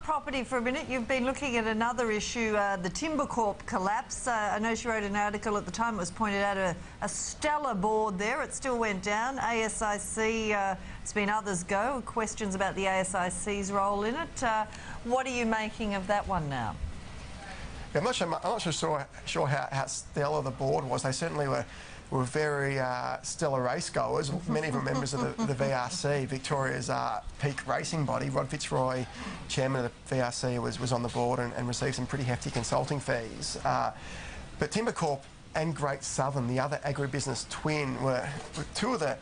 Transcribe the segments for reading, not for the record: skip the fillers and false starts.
property for a minute. You've been looking at another issue, the Timber Corp collapse. I know she wrote an article at the time. It was pointed out a stellar board there. It still went down. ASIC, it's been others go. Questions about the ASIC's role in it. What are you making of that one now? Yeah, I'm not sure how stellar the board was. They certainly were very stellar race goers. Many of them members of the VRC, Victoria's peak racing body. Rod Fitzroy, chairman of the VRC, was on the board and received some pretty hefty consulting fees. But Timber Corp and Great Southern, the other agribusiness twin, were two of the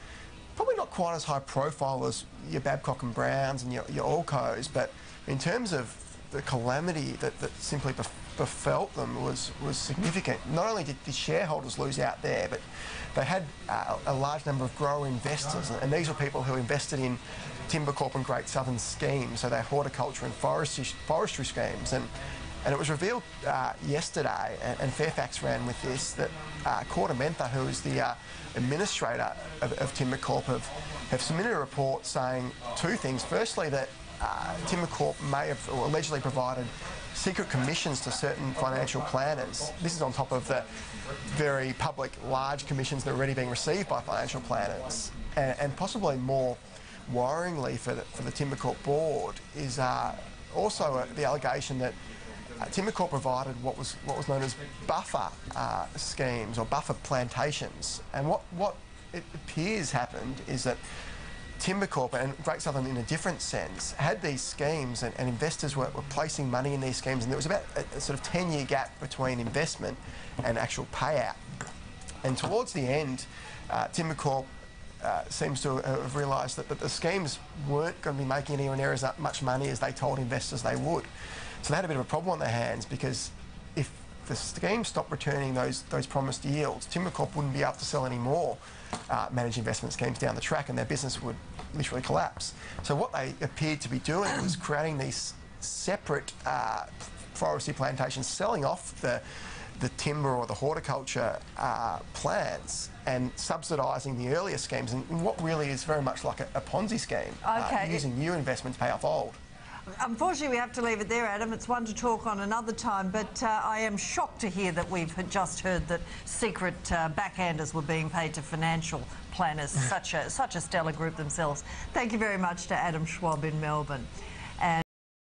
probably not quite as high profile as your Babcock and Browns and your Allcos, but in terms of the calamity that simply befelt them was significant. Not only did the shareholders lose out there, but they had a large number of grower investors, and these were people who invested in Timber Corp and Great Southern schemes, so their horticulture and forestry schemes. And it was revealed yesterday, and Fairfax ran with this, that Cordamentha, who is the administrator of Timber Corp, have submitted a report saying two things. Firstly, that Timber Corp may have allegedly provided secret commissions to certain financial planners. This is on top of the very public large commissions that are already being received by financial planners. And possibly more worryingly for the Timber Corp board is also the allegation that Timber Corp provided what was known as buffer schemes or buffer plantations. And what it appears happened is that Timber Corp and Great Southern, in a different sense, had these schemes and investors were placing money in these schemes, and there was about a sort of 10-year gap between investment and actual payout. And towards the end, Timber Corp seems to have realised that the schemes weren't going to be making anywhere near as much money as they told investors they would. So they had a bit of a problem on their hands, because if the schemes stopped returning those promised yields, Timber Corp wouldn't be able to sell any more managed investment schemes down the track, and their business would literally collapse. So what they appeared to be doing was creating these separate forestry plantations, selling off the timber or the horticulture plants and subsidising the earlier schemes, and what really is very much like a Ponzi scheme, using new investments to pay off old. Unfortunately, we have to leave it there, Adam. It's one to talk on another time, but I am shocked to hear that we've just heard that secret backhanders were being paid to financial planners, such a stellar group themselves. Thank you very much to Adam Schwab in Melbourne.